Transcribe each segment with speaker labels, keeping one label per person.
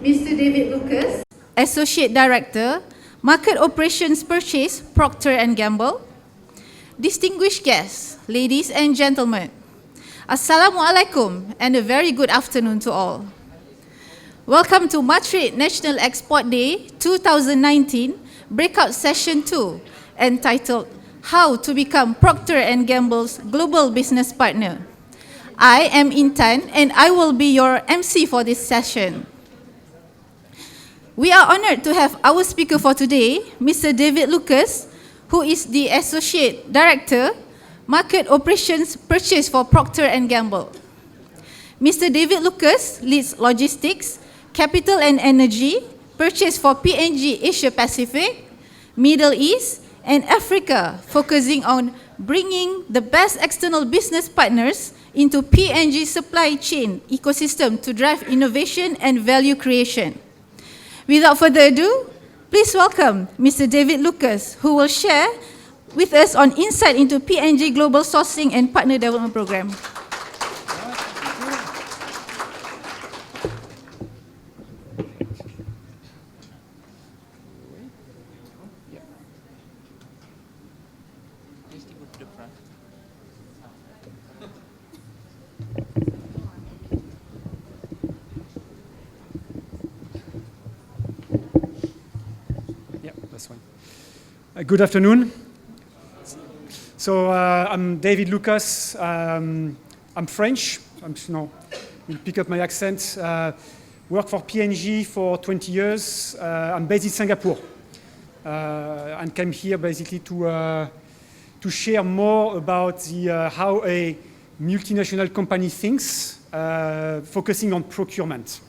Speaker 1: Mr. David Lucas, Associate Director, Market Operations Purchase, Procter & Gamble. Distinguished guests, ladies and gentlemen, Assalamualaikum and a very good afternoon to all. Welcome to Matrade National Export Day 2019 Breakout Session 2, entitled How to Become Procter & Gamble's Global Business Partner. I am Intan and I will be your MC for this session. We are honored to have our speaker for today, Mr. David Lucas, who is the Associate Director, Market Operations Purchase for Procter & Gamble. Mr. David Lucas leads Logistics, Capital and Energy, Purchase for P&G Asia Pacific, Middle East, and Africa, focusing on bringing the best external business partners into P&G supply chain ecosystem to drive innovation and value creation. Without further ado, please welcome Mr. David Lucas, who will share with us on insight into P&G Global Sourcing and Partner Development Program.
Speaker 2: Good afternoon. So I'm David Lucas. I'm French. You'll pick up my accent. Worked for P&G for 20 years. I'm based in Singapore and came here basically to share more about how a multinational company thinks, focusing on procurement.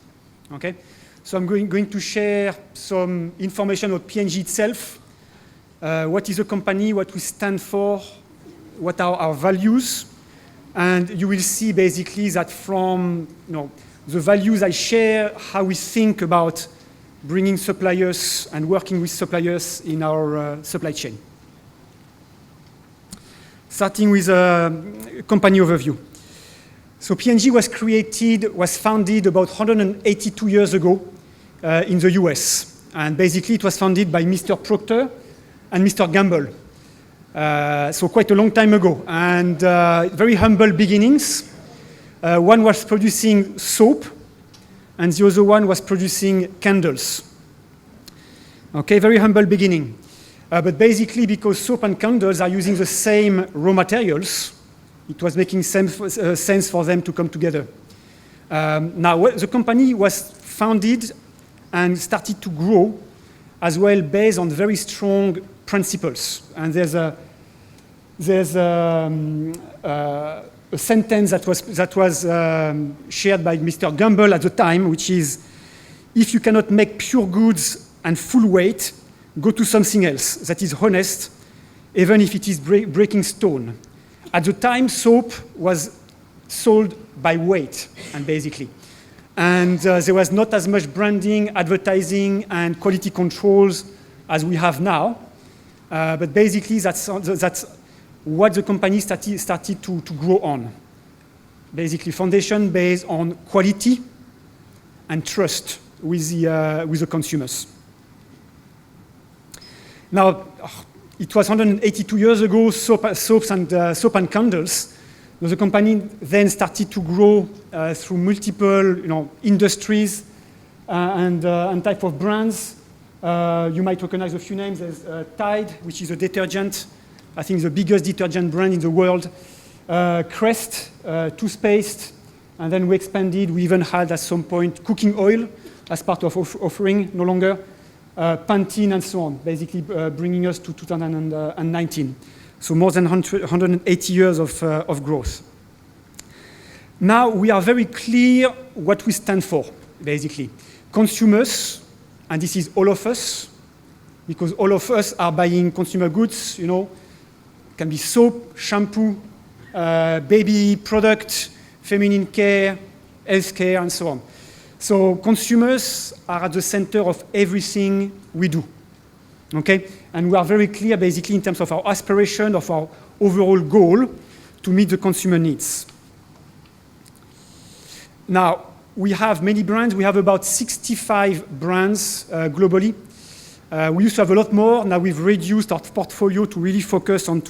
Speaker 2: Okay. So I'm going to share some information about P&G itself. What is a company, what we stand for, what are our values, and you will see basically that from the values I share, how we think about bringing suppliers and working with suppliers in our supply chain. Starting with a company overview. So P&G was founded about 182 years ago in the US, and basically it was founded by Mr. Procter and Mr. Gamble, so quite a long time ago, and very humble beginnings. One was producing soap, and the other one was producing candles. Okay, very humble beginning. But basically, because soap and candles are using the same raw materials, it was making sense for them to come together. Now, the company was founded and started to grow as well based on very strong principles. And there's a sentence that was shared by Mr. Gamble at the time, which is, if you cannot make pure goods and full weight, go to something else that is honest, even if it is breaking stone. At the time, soap was sold by weight, and basically. And there was not as much branding, advertising, and quality controls as we have now. But basically, that's what the company started to grow on. Basically, foundation based on quality and trust with the consumers. Now, it was 182 years ago, soap and candles. The company then started to grow through multiple industries and type of brands. You might recognize a few names. There's Tide, which is a detergent, I think the biggest detergent brand in the world. Crest, toothpaste, and then we expanded. We even had at some point cooking oil as part of offering, no longer. Pantene and so on, basically bringing us to 2019. So more than 180 years of growth. Now we are very clear what we stand for, basically. Consumers, and this is all of us, because all of us are buying consumer goods, can be soap, shampoo, baby product, feminine care, health care, and so on. So consumers are at the center of everything we do, okay? And we are very clear, basically, in terms of our aspiration, of our overall goal to meet the consumer needs. Now, we have many brands. We have about 65 brands globally. We used to have a lot more. Now we've reduced our portfolio to really focus on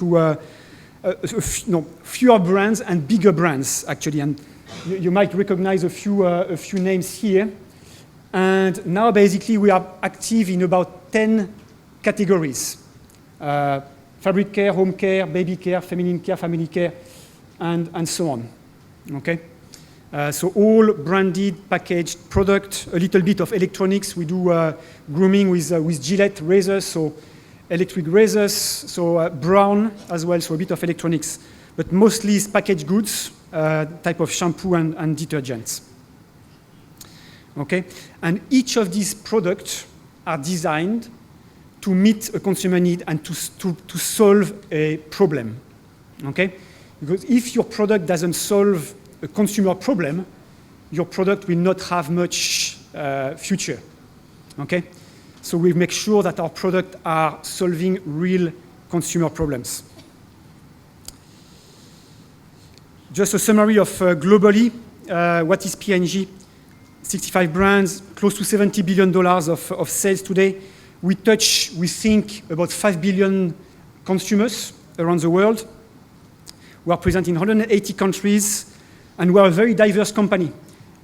Speaker 2: fewer brands and bigger brands, actually. And you might recognize a few names here. And now basically we are active in about 10 categories. Fabric care, home care, baby care, feminine care, family care, and so on. Okay? So all branded, packaged product, a little bit of electronics. We do grooming with Gillette razors, so electric razors, so Brown as well, so a bit of electronics. But mostly it's packaged goods, type of shampoo and detergents. Okay? And each of these products are designed to meet a consumer need and to solve a problem. Okay? Because if your product doesn't solve a consumer problem, your product will not have much future. Okay? So we make sure that our products are solving real consumer problems. Just a summary of globally, what is P&G? 65 brands, close to $70 billion of sales today. We think, about 5 billion consumers around the world. We are present in 180 countries, and we are a very diverse company.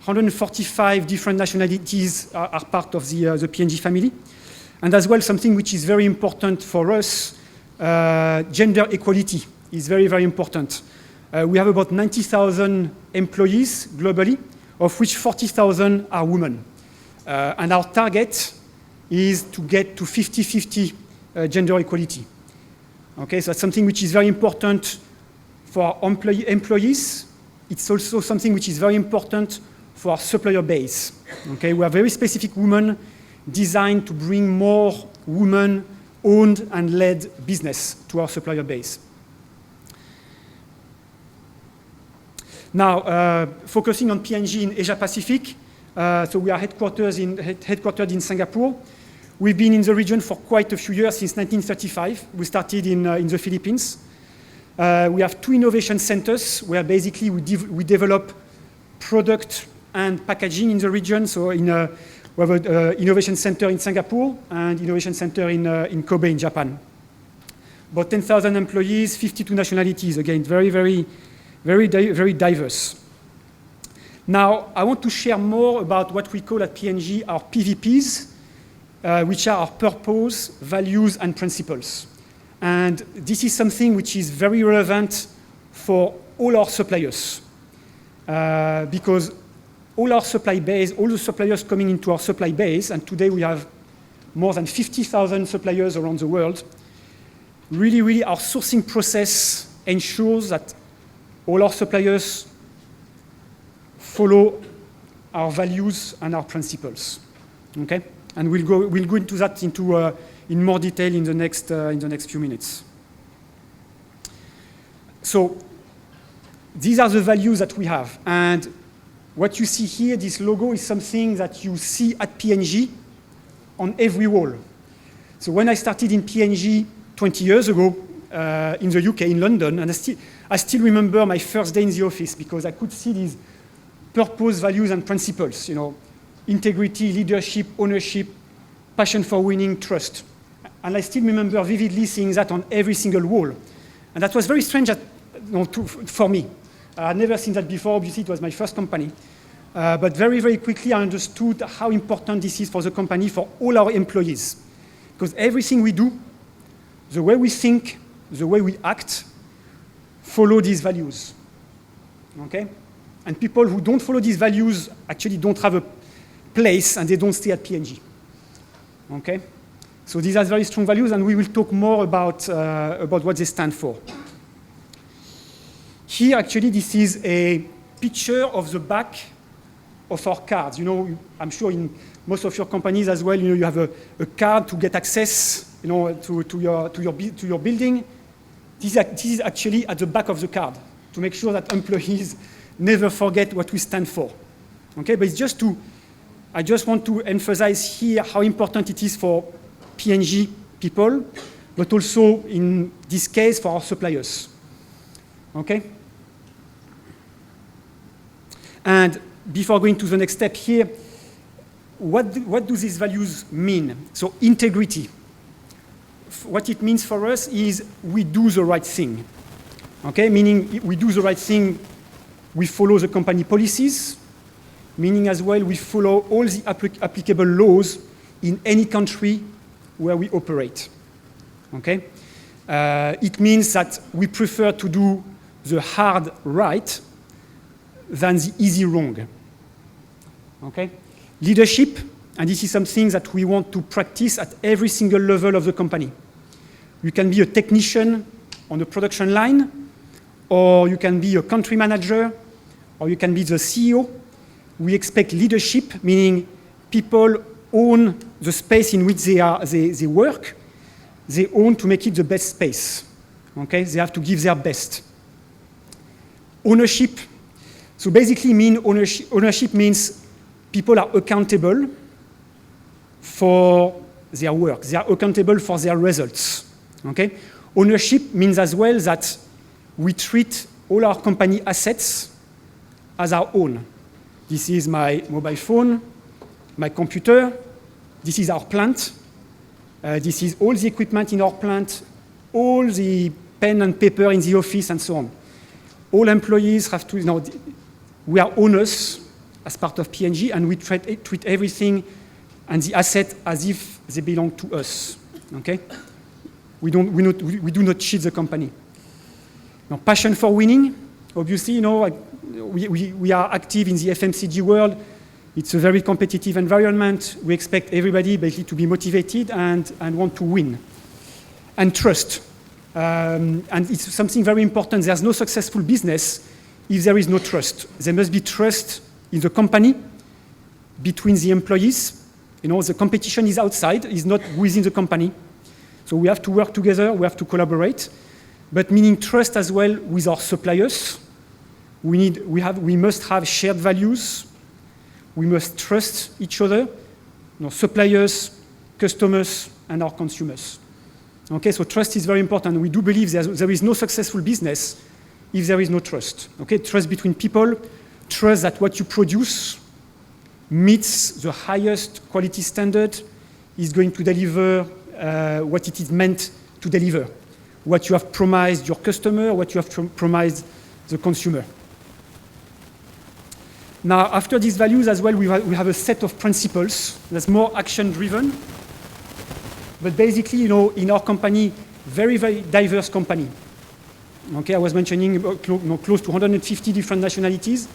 Speaker 2: 145 different nationalities are part of the P&G family. And as well, something which is very important for us, gender equality is very, very important. We have about 90,000 employees globally, of which 40,000 are women. And our target is to get to 50-50 gender equality. Okay, so that's something which is very important for our employees. It's also something which is very important for our supplier base. Okay, we are very specific women designed to bring more women-owned and led business to our supplier base. Now, focusing on P&G in Asia Pacific, so we are headquartered in Singapore. We've been in the region for quite a few years, since 1935. We started in the Philippines. We have 2 innovation centers where basically we develop product and packaging in the region. So we have an innovation center in Singapore and innovation center in Kobe in Japan. About 10,000 employees, 52 nationalities. Again, very, very, very, very diverse. Now, I want to share more about what we call at P&G our PVPs, which are our purpose, values, and principles. And this is something which is very relevant for all our suppliers, because all our supply base, all the suppliers coming into our supply base, and today we have more than 50,000 suppliers around the world, really our sourcing process ensures that all our suppliers follow our values and our principles. Okay? And we'll go into that in more detail in the next few minutes. So these are the values that we have. And what you see here, this logo, is something that you see at P&G on every wall. So when I started in P&G 20 years ago in the UK, in London, and I still remember my first day in the office because I could see these purpose, values, and principles, integrity, leadership, ownership, passion for winning, trust. And I still remember vividly seeing that on every single wall. And that was very strange for me. I had never seen that before. Obviously, it was my first company. But very, very quickly, I understood how important this is for the company, for all our employees. Because everything we do, the way we think, the way we act, follow these values. Okay? And people who don't follow these values actually don't have a place and they don't stay at P&G. Okay? So these are very strong values, and we will talk more about what they stand for. Here, actually, this is a picture of the back of our cards. I'm sure in most of your companies as well, you have a card to get access, to your building. This is actually at the back of the card to make sure that employees never forget what we stand for. Okay, but I just want to emphasize here how important it is for P&G people, but also in this case for our suppliers. Okay? And before going to the next step here, what do these values mean? So integrity. What it means for us is we do the right thing. Okay, meaning we do the right thing, we follow the company policies, meaning as well we follow all the applicable laws in any country where we operate. Okay? It means that we prefer to do the hard right than the easy wrong. Okay? Leadership, and this is something that we want to practice at every single level of the company. You can be a technician on the production line, or you can be a country manager, or you can be the CEO. We expect leadership, meaning people own the space in which they work. They own to make it the best space. Okay? They have to give their best. Ownership. So basically ownership means people are accountable for their work. They are accountable for their results. Okay? Ownership means as well that we treat all our company assets as our own. This is my mobile phone, my computer, this is our plant, this is all the equipment in our plant, all the pen and paper in the office, and so on. All employees have to, we are owners as part of P&G, and we treat everything and the asset as if they belong to us. Okay? We do not cheat the company. Now, passion for winning. Obviously, we are active in the FMCG world. It's a very competitive environment. We expect everybody basically to be motivated and want to win. And trust. And it's something very important. There's no successful business if there is no trust. There must be trust in the company, between the employees. The competition is outside, is not within the company. So we have to work together, we have to collaborate, but meaning trust as well with our suppliers. We must have shared values. We must trust each other, suppliers, customers, and our consumers. Okay, so trust is very important. We do believe there is no successful business if there is no trust. Okay, trust between people, trust that what you produce meets the highest quality standard, is going to deliver what it is meant to deliver, what you have promised your customer, what you have promised the consumer. Now, after these values as well, we have a set of principles that's more action-driven. But basically, in our company, very, very diverse company. Okay, I was mentioning close to 150 different nationalities.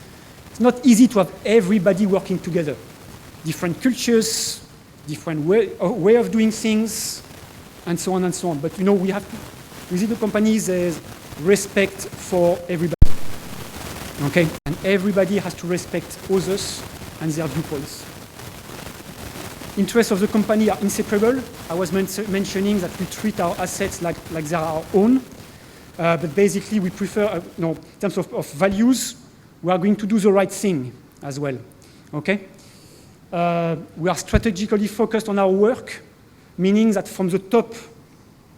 Speaker 2: It's not easy to have everybody working together. Different cultures, different way of doing things, and so on and so on. But we have to, within the companies, there's respect for everybody. Okay, and everybody has to respect others and their viewpoints. Interests of the company are inseparable. I was mentioning that we treat our assets like they are our own. But basically, we prefer, in terms of values, we are going to do the right thing as well. Okay? We are strategically focused on our work, meaning that from the top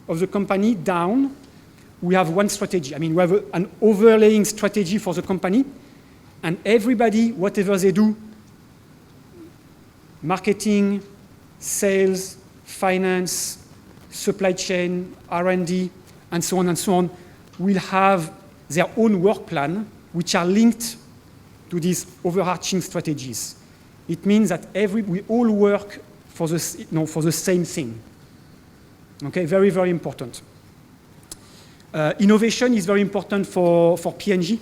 Speaker 2: of the company down, we have one strategy. I mean, we have an overlaying strategy for the company, and everybody, whatever they do, marketing, sales, finance, supply chain, R&D, and so on, will have their own work plan, which are linked to these overarching strategies. It means that we all work for the same thing. Okay, very, very important. Innovation is very important for P&G.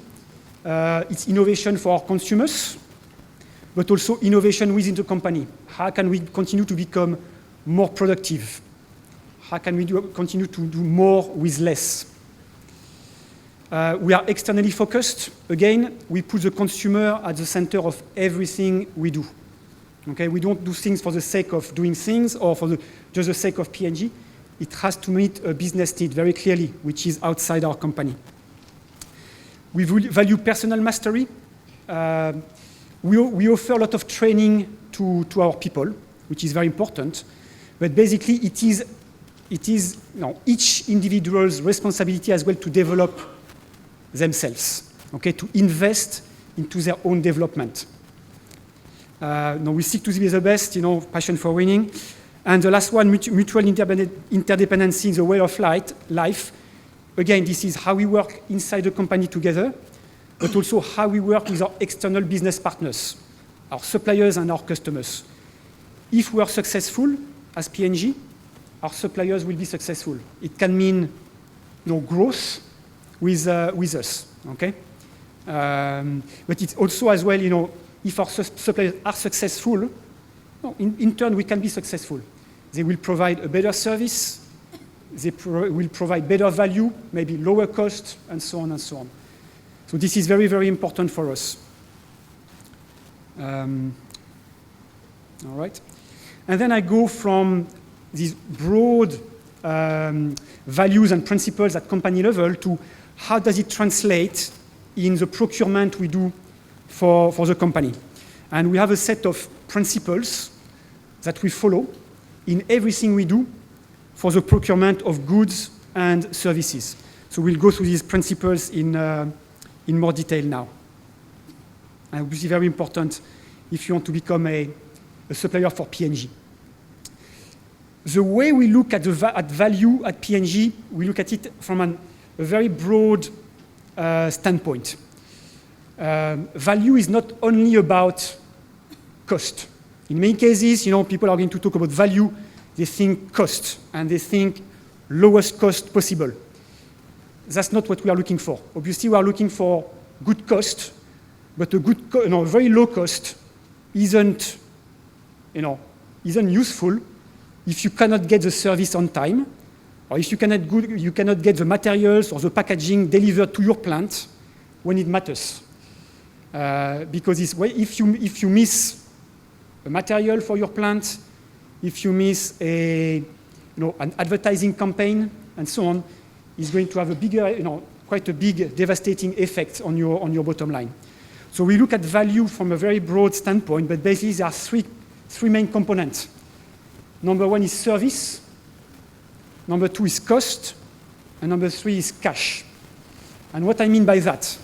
Speaker 2: It's innovation for our consumers, but also innovation within the company. How can we continue to become more productive? How can we continue to do more with less? We are externally focused. Again, we put the consumer at the center of everything we do. Okay, we don't do things for the sake of doing things or for just the sake of P&G. It has to meet a business need very clearly, which is outside our company. We value personal mastery. We offer a lot of training to our people, which is very important. But basically, it is each individual's responsibility as well to develop themselves, okay, to invest into their own development. No, we seek to be the best, passion for winning. And the last one, mutual interdependency in the way of life. Again, this is how we work inside the company together, but also how we work with our external business partners, our suppliers and our customers. If we are successful as P&G, our suppliers will be successful. It can mean growth with us, okay? But it's also as well, if our suppliers are successful, in turn we can be successful. They will provide a better service, they will provide better value, maybe lower cost, and so on and so on. So this is very, very important for us. All right. And then I go from these broad values and principles at company level to how does it translate in the procurement we do for the company. And we have a set of principles that we follow in everything we do for the procurement of goods and services. So we'll go through these principles in more detail now. And this is very important if you want to become a supplier for P&G. The way we look at value at P&G, we look at it from a very broad standpoint. Value is not only about cost. In many cases, people are going to talk about value, they think cost, and they think lowest cost possible. That's not what we are looking for. Obviously, we are looking for good cost, but a very low cost isn't useful if you cannot get the service on time, or if you cannot get the materials or the packaging delivered to your plant when it matters. Because if you miss a material for your plant, if you miss an advertising campaign and so on, it's going to have a bigger, quite a big devastating effect on your bottom line. So we look at value from a very broad standpoint, but basically there are three main components. Number one is service, number two is cost, and number three is cash. And what I mean by that?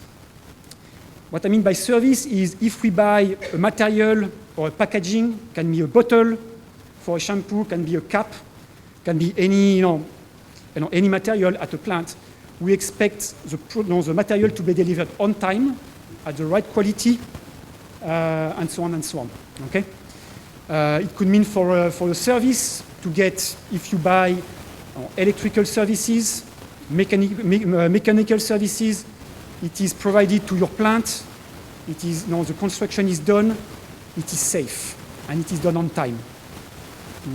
Speaker 2: What I mean by service is if we buy a material or a packaging, can be a bottle for a shampoo, can be a cap, can be any material at a plant, we expect the material to be delivered on time, at the right quality, and so on and so on. Okay? It could mean for a service to get, if you buy electrical services, mechanical services, it is provided to your plant, the construction is done, it is safe, and it is done on time.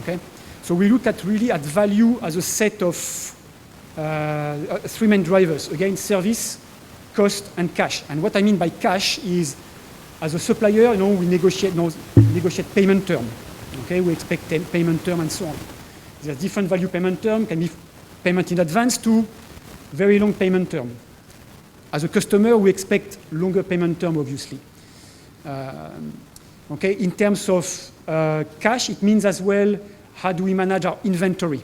Speaker 2: Okay? So we look at value as a set of three main drivers. Again, service, cost, and cash. And what I mean by cash is, as a supplier, we negotiate payment term. Okay? We expect payment term and so on. There's different value payment term, can be payment in advance to very long payment term. As a customer, we expect longer payment term, obviously. Okay? In terms of cash, it means as well, how do we manage our inventory?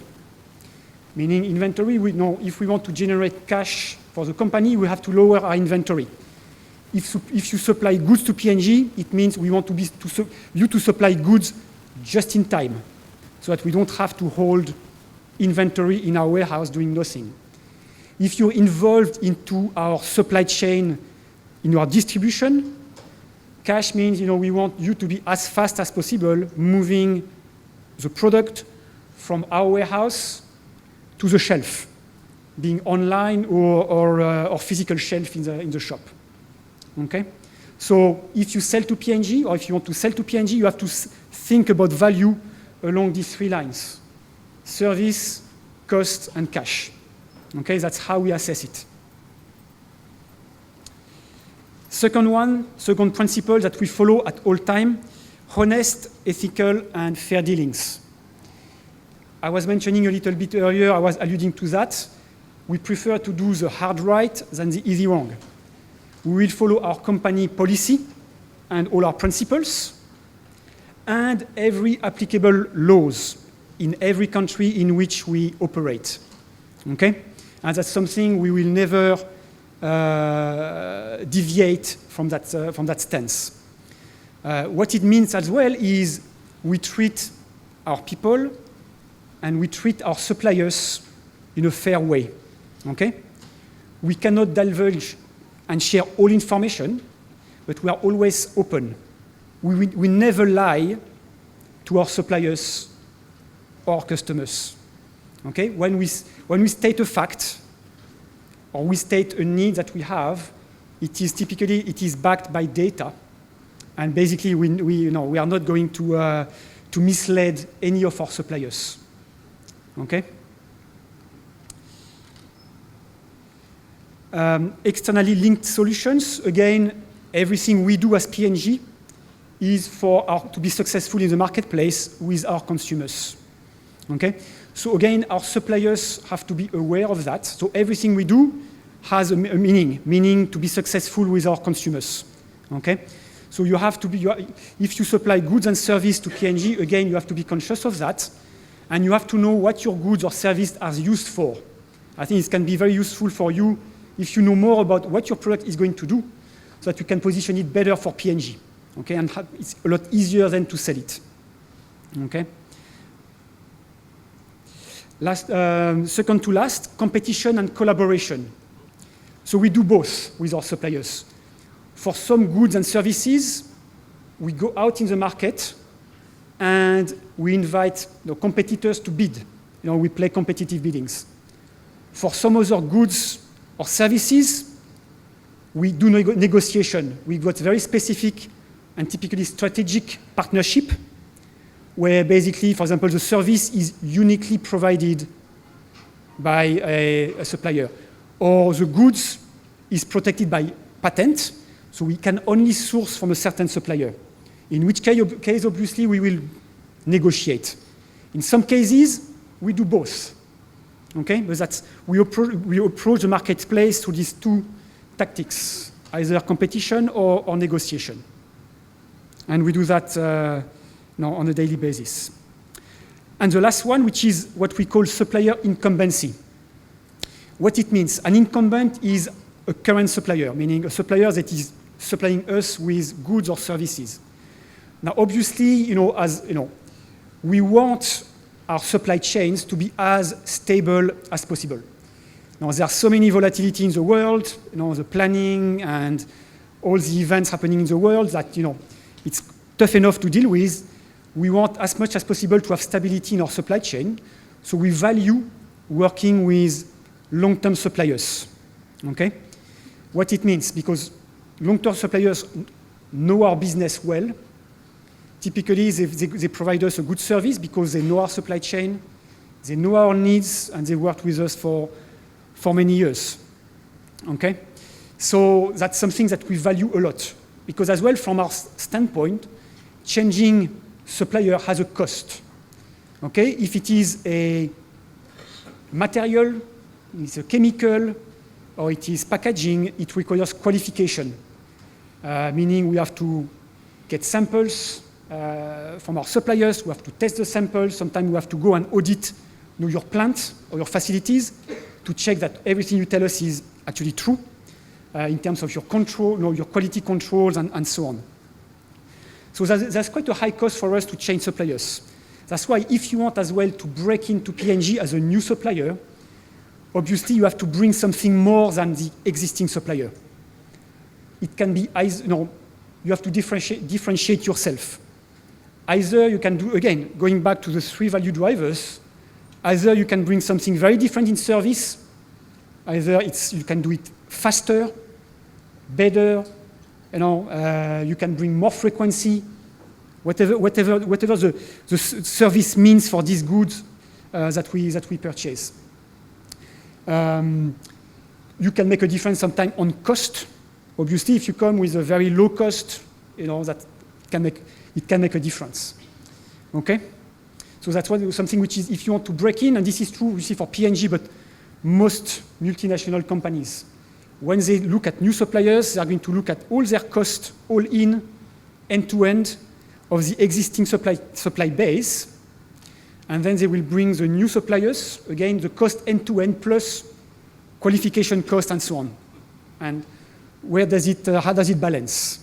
Speaker 2: Meaning inventory, if we want to generate cash for the company, we have to lower our inventory. If you supply goods to P&G, it means we want you to supply goods just in time, so that we don't have to hold inventory in our warehouse doing nothing. If you're involved into our supply chain, in our distribution, cash means we want you to be as fast as possible moving the product from our warehouse to the shelf, being online or physical shelf in the shop. Okay? So if you sell to P&G, or if you want to sell to P&G, you have to think about value along these three lines: service, cost, and cash. Okay? That's how we assess it. Second principle that we follow at all time: honest, ethical, and fair dealings. I was mentioning a little bit earlier, I was alluding to that. We prefer to do the hard right than the easy wrong. We will follow our company policy and all our principles and every applicable laws in every country in which we operate. Okay? And that's something we will never deviate from that stance. What it means as well is we treat our people and we treat our suppliers in a fair way, okay? We cannot divulge and share all information, but we are always open. We never lie to our suppliers or customers, okay? When we state a fact or we state a need that we have, it is backed by data. And basically, we are not going to mislead any of our suppliers. Okay? Externally linked solutions. Again, everything we do as P&G is to be successful in the marketplace with our consumers. Okay? So again, our suppliers have to be aware of that. So everything we do has a meaning to be successful with our consumers. Okay? So you have to be, if you supply goods and service to P&G, again, you have to be conscious of that, and you have to know what your goods or service are used for. I think it can be very useful for you if you know more about what your product is going to do, so that you can position it better for P&G. Okay, and it's a lot easier than to sell it. Okay. Second to last, competition and collaboration. So we do both with our suppliers. For some goods and services, we go out in the market and we invite competitors to bid. We play competitive biddings. For some other goods or services, we do negotiation. We've got very specific and typically strategic partnership where basically, for example, the service is uniquely provided by a supplier, or the goods is protected by patent, so we can only source from a certain supplier, in which case obviously, we will negotiate. In some cases, we do both. Okay? But we approach the marketplace through these two tactics, either competition or negotiation. And we do that on a daily basis. And the last one, which is what we call supplier incumbency. What it means, an incumbent is a current supplier, meaning a supplier that is supplying us with goods or services. Now, obviously, we want our supply chains to be as stable as possible. Now, there are so many volatility in the world, the planning and all the events happening in the world that, it's tough enough to deal with. We want as much as possible to have stability in our supply chain, so we value working with long-term suppliers. Okay? What it means, because long-term suppliers know our business well. Typically, they provide us a good service because they know our supply chain, they know our needs, and they worked with us for many years. Okay? So that's something that we value a lot. Because as well, from our standpoint, changing supplier has a cost. Okay? If it is a material, it's a chemical, or it is packaging, it requires qualification. Meaning we have to get samples from our suppliers, we have to test the samples, sometimes we have to go and audit your plant or your facilities to check that everything you tell us is actually true in terms of your control, your quality controls and so on. So there's quite a high cost for us to change suppliers. That's why if you want as well to break into P&G as a new supplier, obviously you have to bring something more than the existing supplier. It can be, you have to differentiate yourself. Either you can do, again, going back to the 3 value drivers, either you can bring something very different in service, either you can do it faster, better, you can bring more frequency, whatever the service means for these goods that we purchase. You can make a difference sometimes on cost. Obviously, if you come with a very low cost, that can make a difference. Okay? So that's something which is, if you want to break in, and this is true, you see, for P&G, but most multinational companies, when they look at new suppliers, they are going to look at all their costs, all in, end-to-end, of the existing supply base, and then they will bring the new suppliers, again, the cost end-to-end plus qualification cost and so on. And how does it balance?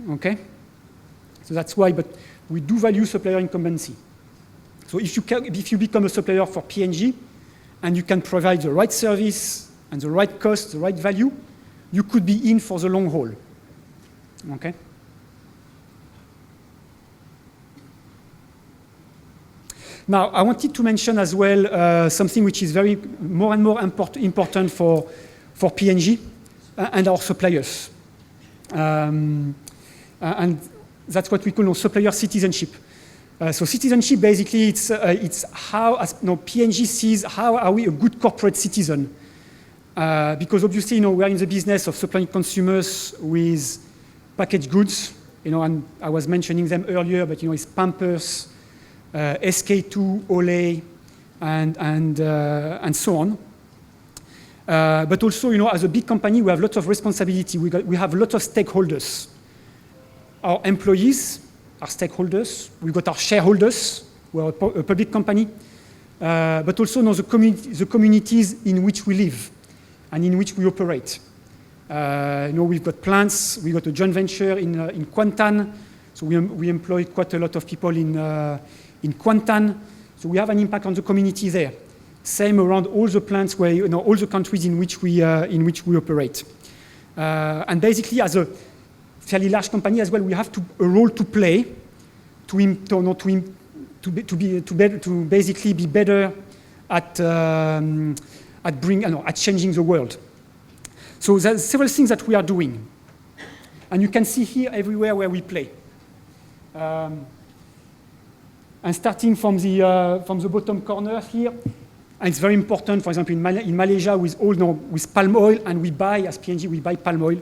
Speaker 2: Okay? So that's why, but we do value supplier incumbency. So if you become a supplier for P&G and you can provide the right service and the right cost, the right value, you could be in for the long haul. Okay? Now, I wanted to mention as well something which is more and more important for P&G and our suppliers. And that's what we call supplier citizenship. So citizenship, basically, it's how P&G sees how are we a good corporate citizen. Because obviously, we are in the business of supplying consumers with packaged goods, and I was mentioning them earlier, but it's Pampers, SK2, Olay, and so on. But also, as a big company, we have lots of responsibility. We have lots of stakeholders. Our employees are stakeholders. We've got our shareholders. We're a public company. But also the communities in which we live and in which we operate. We've got plants. We've got a joint venture in Kuantan. So we employ quite a lot of people in Kuantan. So we have an impact on the community there. Same around all the plants where, all the countries in which we operate. And basically, as a fairly large company as well, we have a role to play to basically be better at changing the world. So there's several things that we are doing, and you can see here everywhere where we play. And starting from the bottom corner here, and it's very important. For example, in Malaysia, with palm oil, and we buy as P&G, we buy palm oil.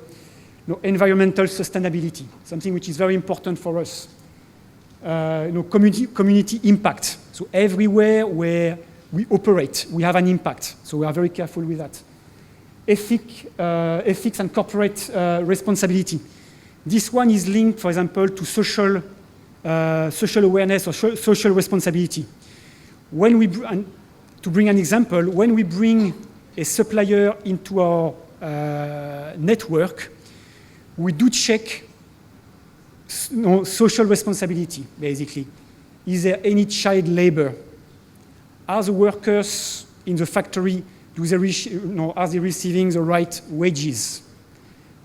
Speaker 2: Environmental sustainability, something which is very important for us. Community impact. So everywhere where we operate, we have an impact. So we are very careful with that. Ethics and corporate responsibility. This one is linked, for example, to social awareness or social responsibility. To bring an example, when we bring a supplier into our network, we do check social responsibility, basically. Is there any child labor? Are the workers in the factory, are they receiving the right wages?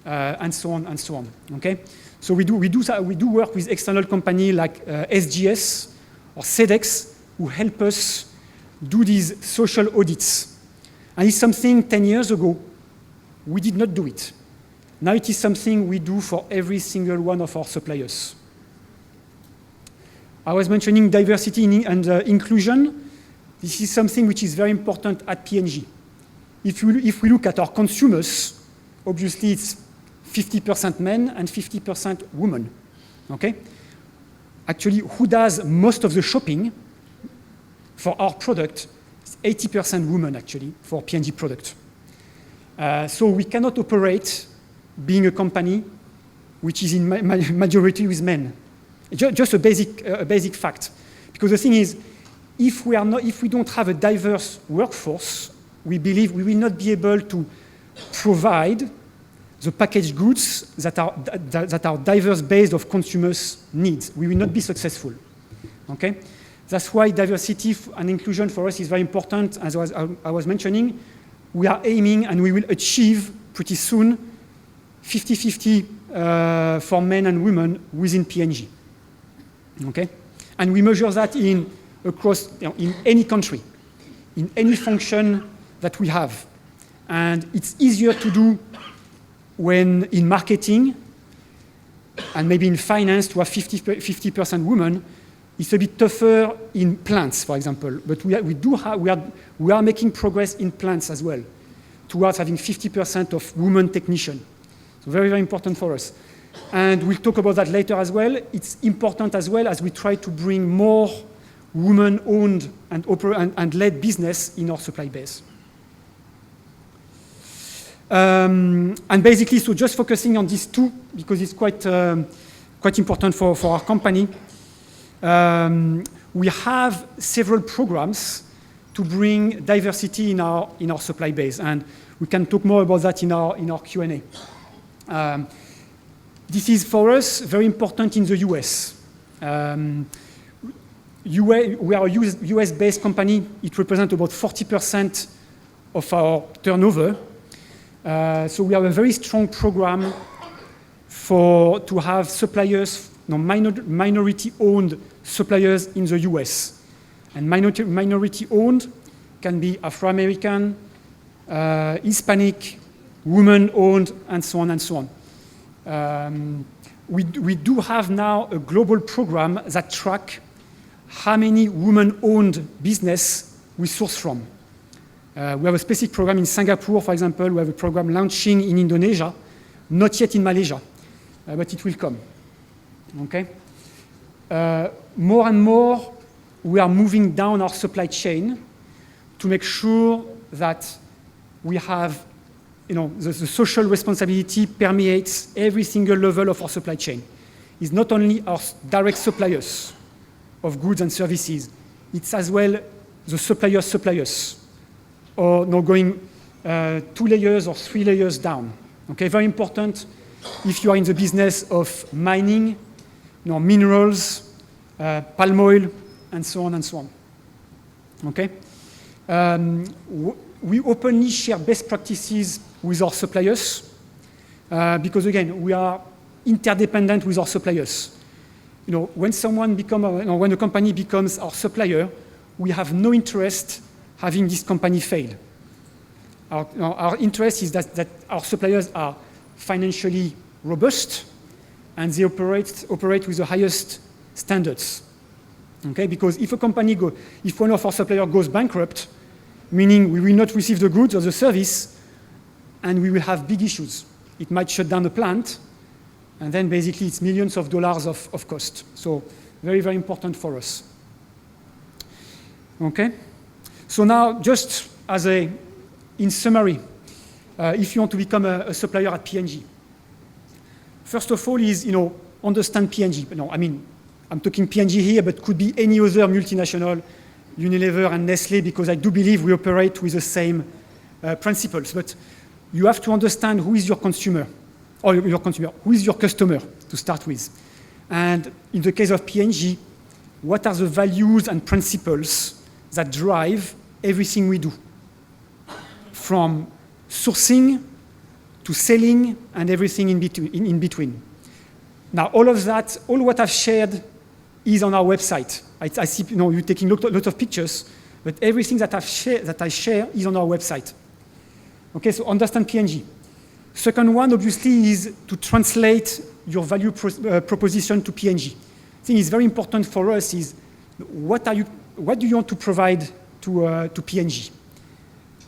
Speaker 2: And so on and so on. Okay? So we do work with external companies like SGS or SEDEX who help us do these social audits. And it's something 10 years ago, we did not do it. Now it is something we do for every single one of our suppliers. I was mentioning diversity and inclusion. This is something which is very important at P&G. If we look at our consumers, obviously it's 50% men and 50% women. Okay? Actually, who does most of the shopping for our product? It's 80% women, actually, for P&G product. So we cannot operate being a company which is in majority with men. Just a basic fact. Because the thing is, if we don't have a diverse workforce, we believe we will not be able to provide the packaged goods that are diverse based of consumers' needs. We will not be successful. Okay? That's why diversity and inclusion for us is very important. As I was mentioning, we are aiming and we will achieve pretty soon 50-50 for men and women within P&G. Okay? And we measure that in any country, in any function that we have. And it's easier to do when in marketing and maybe in finance to have 50% women. It's a bit tougher in plants, for example. But we are making progress in plants as well, towards having 50% of women technicians. So very, very important for us. And we'll talk about that later as well. It's important as well as we try to bring more women-owned and led business in our supply base. And basically, so just focusing on these two, because it's quite important for our company. We have several programs to bring diversity in our supply base, and we can talk more about that in our Q&A. This is for us very important in the US. We are a US-based company. It represents about 40% of our turnover. So we have a very strong program to have suppliers, minority-owned suppliers in the US. And minority-owned can be Afro-American, Hispanic, women-owned, and so on and so on. We do have now a global program that tracks how many women-owned business we source from. We have a specific program in Singapore, for example. We have a program launching in Indonesia, not yet in Malaysia, but it will come. Okay? More and more, we are moving down our supply chain to make sure that we have, the social responsibility permeates every single level of our supply chain. It's not only our direct suppliers of goods and services, it's as well the suppliers, or going 2 layers or 3 layers down. Okay, very important if you are in the business of mining, minerals, palm oil, and so on and so on. Okay? We openly share best practices with our suppliers because, again, we are interdependent with our suppliers. When a company becomes our supplier, we have no interest having this company fail. Our interest is that our suppliers are financially robust and they operate with the highest standards. Okay? Because if one of our suppliers goes bankrupt, meaning we will not receive the goods or the service, and we will have big issues. It might shut down the plant, and then basically it's millions of dollars of cost. So very, very important for us. Okay? So now, just in summary, if you want to become a supplier at P&G, first of all is, understand P&G. I'm talking P&G here, but could be any other multinational, Unilever and Nestlé, because I do believe we operate with the same principles. But you have to understand who is your consumer, or who is your customer to start with. And in the case of P&G, what are the values and principles that drive everything we do, from sourcing to selling and everything in between. Now, all what I've shared is on our website. I see you're taking a lot of pictures, but everything that I share is on our website. Okay, so understand P&G. Second one, obviously, is to translate your value proposition to P&G. I think it's very important for us is what do you want to provide to P&G?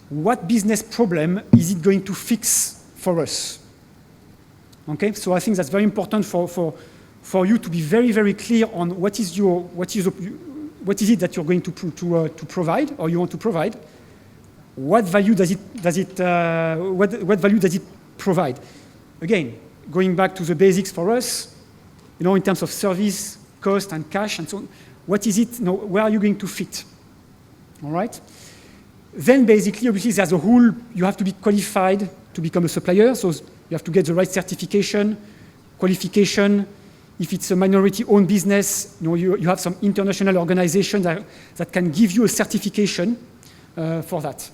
Speaker 2: What business problem is it going to fix for us? Okay, so I think that's very important for you to be very, very clear on what is it that you're going to provide or you want to provide. What value does it provide? Again, going back to the basics for us, in terms of service, cost, and cash, and so on. What is it? Where are you going to fit? All right. Then basically, obviously, as a whole, you have to be qualified to become a supplier. So you have to get the right certification, qualification. If it's a minority-owned business, you have some international organizations that can give you a certification for that.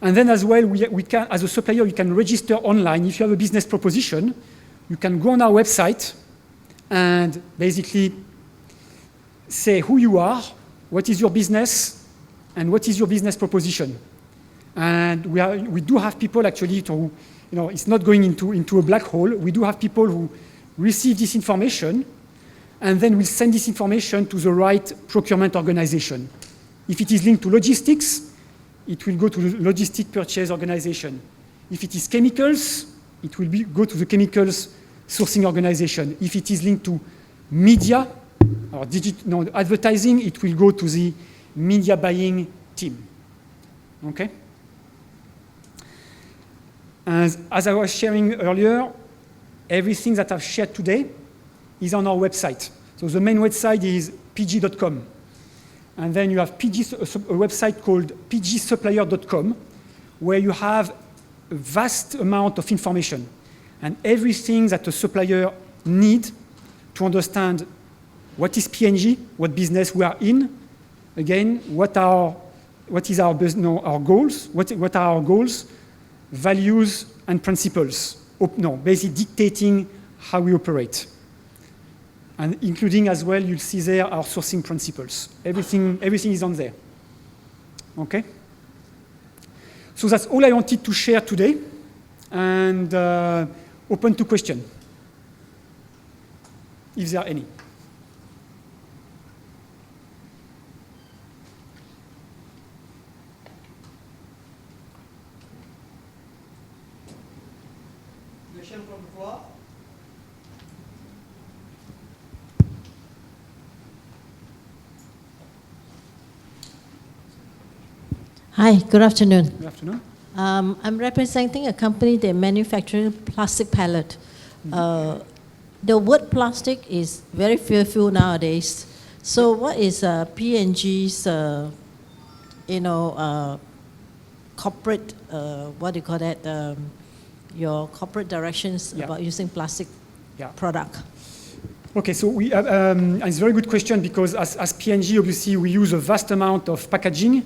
Speaker 2: And then as well, we can, as a supplier, you can register online. If you have a business proposition, you can go on our website and basically say who you are, what is your business, and what is your business proposition. And we do have people actually who, it's not going into a black hole. We do have people who receive this information, and then we send this information to the right procurement organization. If it is linked to logistics, it will go to the logistic purchase organization. If it is chemicals, it will go to the chemicals sourcing organization. If it is linked to media or advertising, it will go to the media buying team. Okay? As I was sharing earlier, everything that I've shared today is on our website. So the main website is pg.com. And then you have a website called pgsupplier.com, where you have a vast amount of information. And everything that a supplier needs to understand what is P&G, what business we are in, again, what is our business, our goals, what are our goals, values, and principles. Basically dictating how we operate. And including as well, you'll see there our sourcing principles. Everything is on there. Okay? So that's all I wanted to share today, and open to question, if there are any.
Speaker 3: Question from the floor?
Speaker 4: Hi, good afternoon.
Speaker 2: Good afternoon.
Speaker 4: I'm representing a company that manufactures plastic pallet. The word plastic is very fearful nowadays. So what is P&G's, corporate, what do you call that, your corporate directions about using plastic product?
Speaker 2: Okay, so it's a very good question, because as P&G, obviously, we use a vast amount of packaging.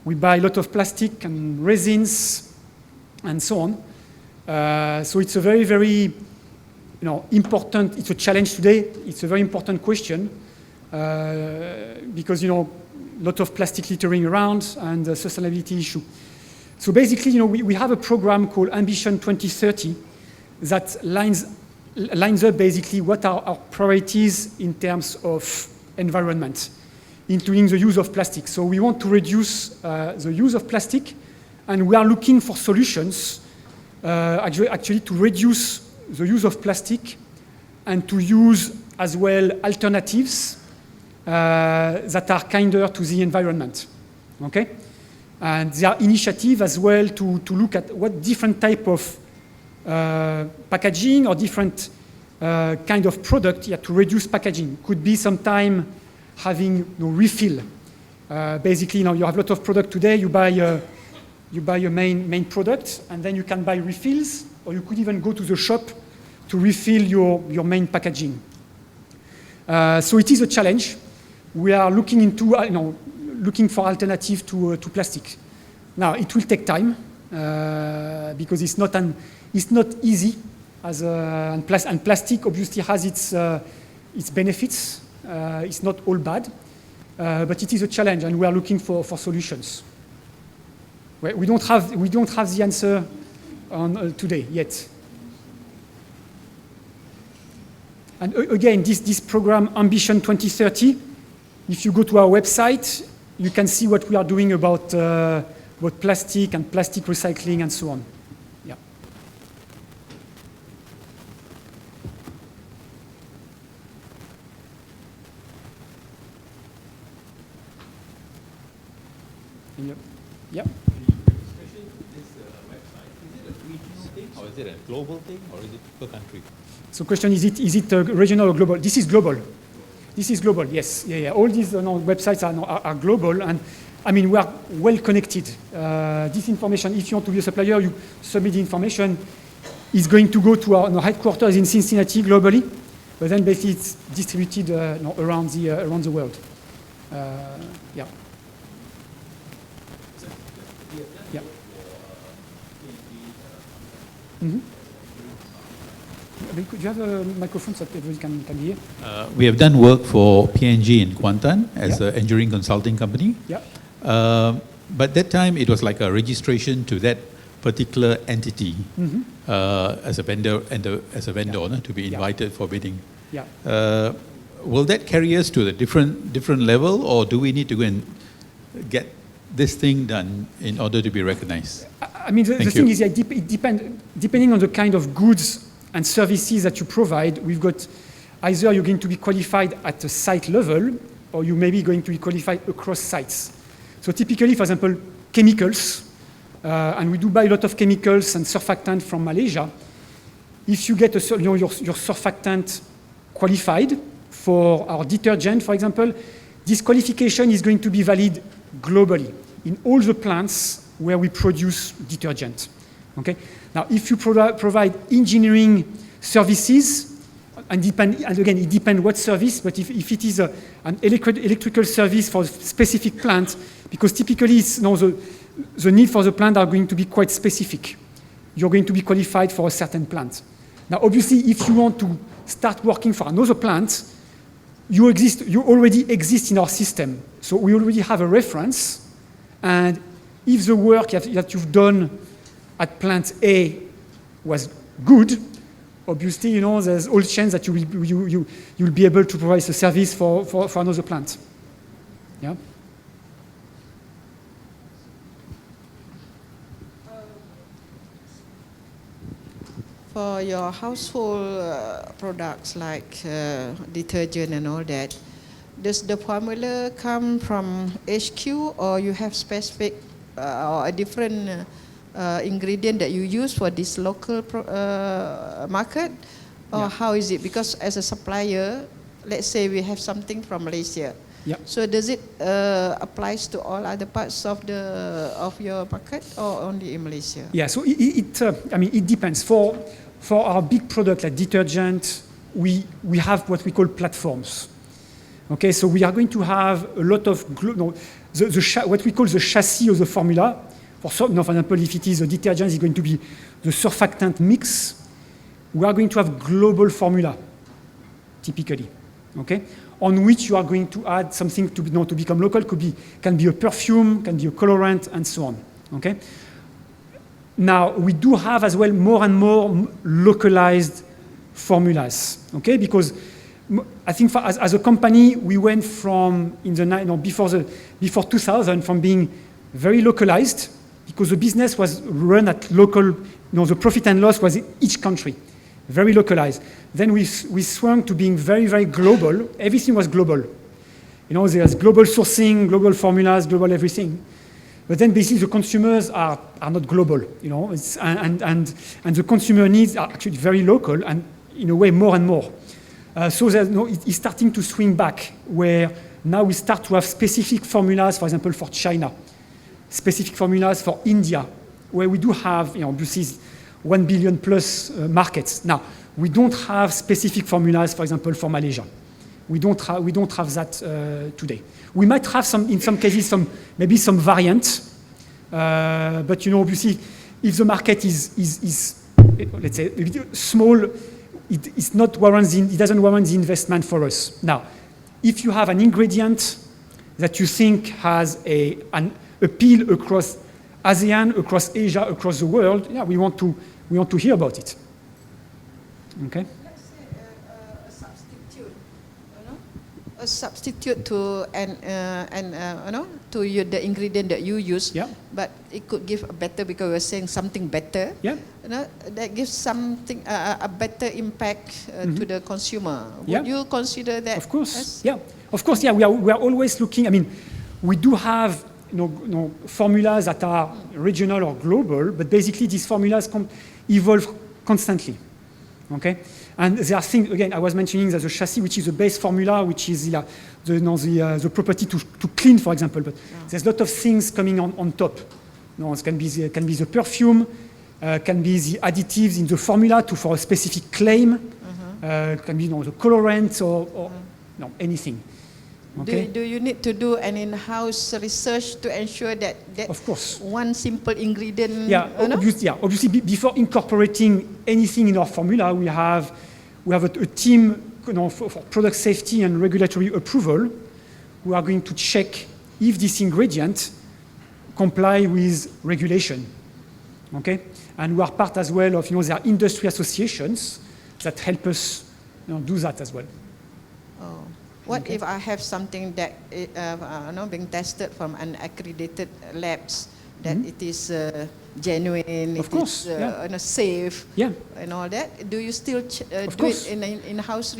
Speaker 2: We buy a lot of plastic and resins and so on. So it's a very, very important, it's a challenge today. It's a very important question because, a lot of plastic littering around and the sustainability issue. So basically, we have a program called Ambition 2030 that lines up basically what are our priorities in terms of environment, including the use of plastic. So we want to reduce the use of plastic, and we are looking for solutions actually to reduce the use of plastic and to use as well alternatives that are kinder to the environment. Okay? And there are initiatives as well to look at what different type of packaging or different kind of product to reduce packaging. Could be sometime having refill. Basically, you have a lot of product today. You buy a main product, and then you can buy refills, or you could even go to the shop to refill your main packaging. So it is a challenge. We are looking into looking for alternatives to plastic. Now it will take time because it's not easy. And plastic obviously has its benefits. It's not all bad, but it is a challenge, and we are looking for solutions. We don't have the answer on today yet. And again, this program Ambition 2030. If you go to our website, you can see what we are doing about plastic and plastic recycling and so on. Yeah. Yeah.
Speaker 5: Especially this website, is it a regional thing, or is it a global thing, or is it per country?
Speaker 2: So question, is it regional or global? This is global. This is global, yes. Yeah. All these websites are global, and I mean, we are well connected. This information, if you want to be a supplier, you submit the information. It's going to go to our headquarters in Cincinnati globally, but then basically it's distributed around the world. Yeah. Yeah. Mm-hmm. Do you have a microphone so that everybody can hear?
Speaker 5: We have done work for P&G in Kuantan as an engineering consulting company.
Speaker 2: Yeah.
Speaker 5: But that time it was like a registration to that particular entity as a vendor to be invited for bidding.
Speaker 2: Yeah.
Speaker 5: Will that carry us to the different level, or do we need to go and get this thing done in order to be recognized?
Speaker 2: I mean, the thing is, it depending on the kind of goods and services that you provide, we've got either you're going to be qualified at a site level, or you may be going to be qualified across sites. So typically, for example, chemicals, and we do buy a lot of chemicals and surfactant from Malaysia. If you get your surfactant qualified for our detergent, for example, this qualification is going to be valid globally in all the plants where we produce detergent. Okay? Now, if you provide engineering services, and again, it depends what service, but if it is an electrical service for a specific plant, because typically the need for the plant are going to be quite specific. You're going to be qualified for a certain plant. Now, obviously, if you want to start working for another plant, you already exist in our system. So we already have a reference, and if the work that you've done at plant A was good, obviously, there's all chance that you'll be able to provide the service for another plant. Yeah.
Speaker 6: For your household products like detergent and all that, does the formula come from HQ, or you have specific or a different ingredient that you use for this local market, or how is it? Because as a supplier, let's say we have something from Malaysia.
Speaker 2: Yeah.
Speaker 6: So does it applies to all other parts of your market, or only in Malaysia?
Speaker 2: Yeah. So it depends. For our big product like detergent, we have what we call platforms. Okay. So we are going to have a lot of what we call the chassis of the formula. For example, if it is a detergent, it's going to be the surfactant mix. We are going to have global formula, typically, okay, on which you are going to add something to become local. Can be a perfume, can be a colorant, and so on. Okay. Now we do have as well more and more localized formulas. Okay, because I think as a company we went from before 2000 from being very localized, because the business was run at local, the profit and loss was in each country, very localized. Then we swung to being very, very global. Everything was global. There's global sourcing, global formulas, global everything. But then basically the consumers are not global, and the consumer needs are actually very local, and in a way more and more. So it's starting to swing back, where now we start to have specific formulas, for example, for China. Specific formulas for India, where we do have, obviously, 1 billion plus markets. Now, we don't have specific formulas, for example, for Malaysia. We don't have that today. We might have in some cases, maybe some variant, but obviously, if the market is let's say a bit small, it doesn't warrant the investment for us. Now, if you have an ingredient that you think has an appeal across ASEAN, across Asia, across the world, we want to hear about it. Okay.
Speaker 6: Let's say a substitute to the ingredient that you use, but it could give a better, because we're saying something better.
Speaker 2: Yeah.
Speaker 6: That gives something a better impact to the consumer. Would you consider that?
Speaker 2: Of course. Yeah. Of course. Yeah. We are always looking. I mean, we do have formulas that are regional or global, but basically these formulas evolve constantly. Okay, and there are things, again, I was mentioning that the chassis, which is the base formula, which is the property to clean, for example, but there's a lot of things coming on top. It can be the perfume, can be the additives in the formula for a specific claim, can be the colorant or anything. Okay.
Speaker 6: Do you need to do an in-house research to ensure that
Speaker 2: of course,
Speaker 6: one simple ingredient?
Speaker 2: Obviously, before incorporating anything in our formula, we have a team for product safety and regulatory approval, who are going to check if this ingredient comply with regulation. Okay, and we are part as well of there are industry associations that help us do that as well.
Speaker 6: What if I have something that being tested from an accredited labs, that it is genuine,
Speaker 2: of course,
Speaker 6: safe, and all that? Do you still do it in-house?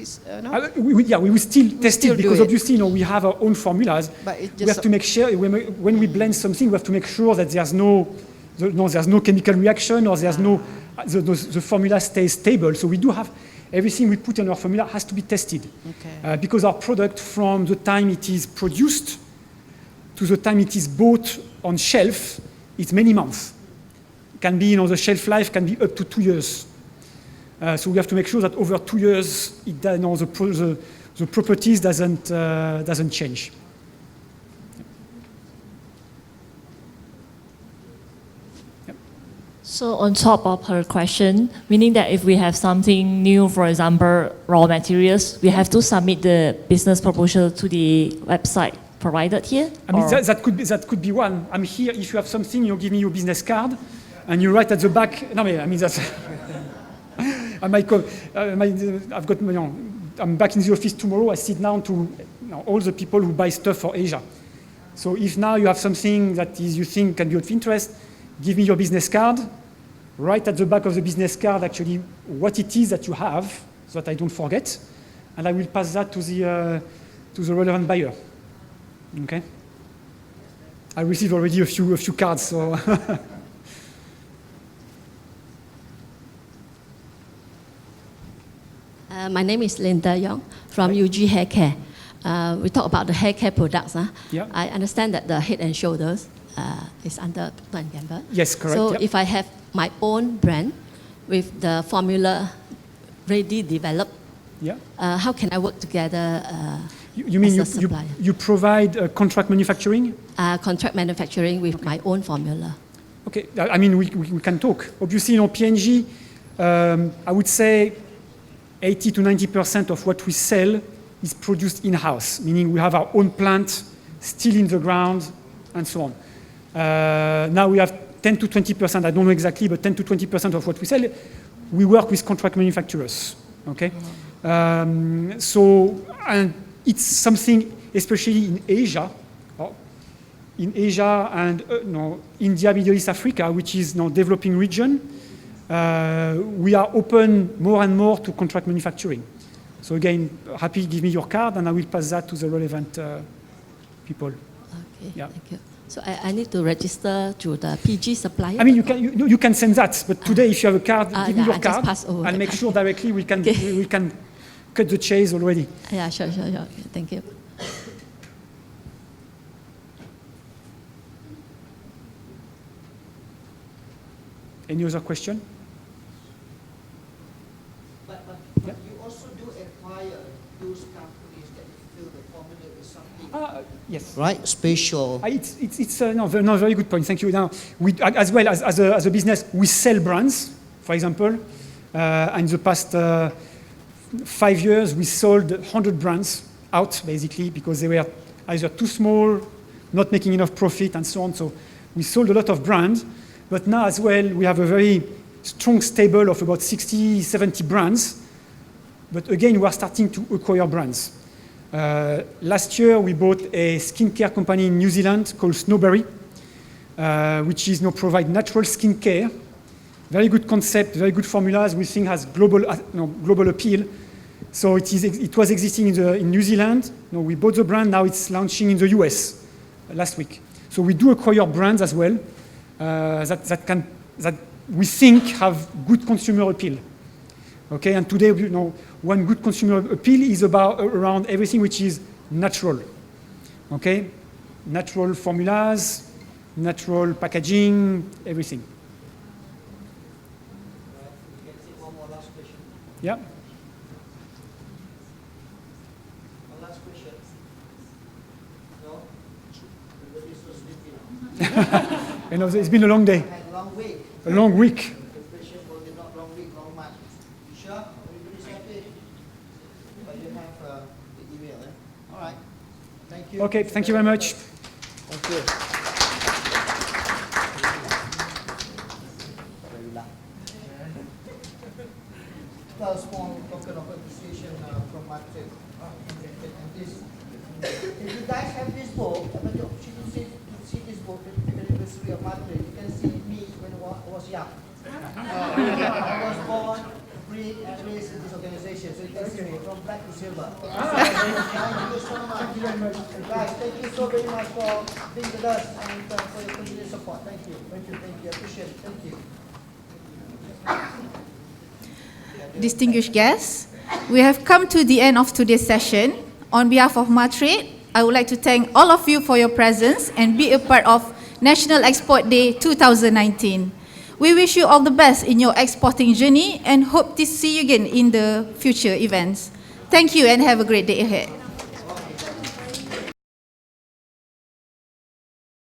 Speaker 2: We will still test it, because obviously we have our own formulas.
Speaker 6: But
Speaker 2: we have to make sure when we blend something, we have to make sure that there's no chemical reaction, or there's the formula stays stable. So we do have. Everything we put in our formula has to be tested, because our product, from the time it is produced to the time it is bought on shelf, it's many months. can be, the shelf life can be up to 2 years. So we have to make sure that over 2 years, the properties doesn't change.
Speaker 7: So on top of her question, meaning that if we have something new, for example, raw materials, we have to submit the business proposal to the website provided here?
Speaker 2: I mean,
Speaker 7: Or-
Speaker 2: that could be one. I'm here. If you have something, you give me your business card, and you write at the back. No, I mean that's. I might call. I've got. I'm back in the office tomorrow. I sit down to all the people who buy stuff for Asia. So if now you have something that you think can be of interest, give me your business card. Write at the back of the business card actually what it is that you have, so that I don't forget, and I will pass that to the relevant buyer. Okay. I received already a few cards, so.
Speaker 8: My name is Linda Young from UG Hair Care. We talk about the hair care products.
Speaker 2: Yeah.
Speaker 8: I understand that the Head and Shoulders is under Procter & Gamble.
Speaker 2: Yes, correct.
Speaker 8: So
Speaker 2: yeah.
Speaker 8: if I have my own brand with the formula ready developed,
Speaker 2: Yeah.
Speaker 8: how can I work together?
Speaker 2: You mean
Speaker 8: as a supplier?
Speaker 2: you provide contract manufacturing?
Speaker 8: Contract manufacturing with my own formula.
Speaker 2: Okay, I mean, we can talk. Obviously, P&G, I would say 80 to 90% of what we sell is produced in-house, meaning we have our own plant, still in the ground, and so on. Now we have 10 to 20%, I don't know exactly, but 10 to 20% of what we sell, we work with contract manufacturers, okay? And it's something, especially in Asia, and India, Middle East, Africa, which is now developing region, we are open more and more to contract manufacturing. So again, happy, give me your card, and I will pass that to the relevant people.
Speaker 8: Okay,
Speaker 2: Yeah.
Speaker 8: thank you. So I need to register to the PG supplier?
Speaker 2: I mean, you can send that, but today, if you have a card, give me
Speaker 8: yeah,
Speaker 2: your
Speaker 8: I just
Speaker 2: card.
Speaker 8: pass over.
Speaker 2: I'll make sure directly we can
Speaker 8: Okay.
Speaker 2: we can cut the chase already.
Speaker 8: Yeah, sure. Thank you.
Speaker 2: Any other question?
Speaker 3: But
Speaker 2: Yeah.
Speaker 3: you also do acquire those companies that you feel the formula is something,
Speaker 2: Yes.
Speaker 3: right? Special.
Speaker 2: It's no, very good point. Thank you. Now, we, as well as a business, we sell brands. For example, in the past 5 years, we sold 100 brands out, basically, because they were either too small, not making enough profit, and so on. So we sold a lot of brands. But now as well, we have a very strong stable of about 60, 70 brands. But again, we are starting to acquire brands. Last year, we bought a skincare company in New Zealand called Snowberry, which is now provide natural skincare. Very good concept, very good formulas. We think has global appeal. So it was existing in New Zealand. We bought the brand. Now it's launching in the US last week. So we do acquire brands as well that we think have good consumer appeal. Okay, and today, one good consumer appeal is around everything which is natural. Okay, natural formulas, natural packaging, everything.
Speaker 3: We can take one more last question.
Speaker 2: Yeah.
Speaker 3: One last question. No? Everybody's so sleepy now.
Speaker 2: It's been a long day,
Speaker 3: I had a long week.
Speaker 2: a long week.
Speaker 3: The question was not long week, long month. You sure? Everybody's happy? But you have the email, eh? All right. Thank you.
Speaker 2: Okay, thank you very much.
Speaker 3: Thank you. Very loud. A small token of appreciation from my trip. And this, if you guys have this book, I want you to see this book, the anniversary of Madrid. You can see me when I was young. I was born, bred, and raised in this organization. So you can see me from black to silver. Thank you so much. Thank you very much. Guys, thank you so very much for being with us and for your continued support. Thank you. Thank you. Thank you. I appreciate it. Thank you.
Speaker 1: Distinguished guests, we have come to the end of today's session. On behalf of Matrade, I would like to thank all of you for your presence and be a part of National Export Day 2019. We wish you all the best in your exporting journey and hope to see you again in the future events. Thank you and have a great day ahead.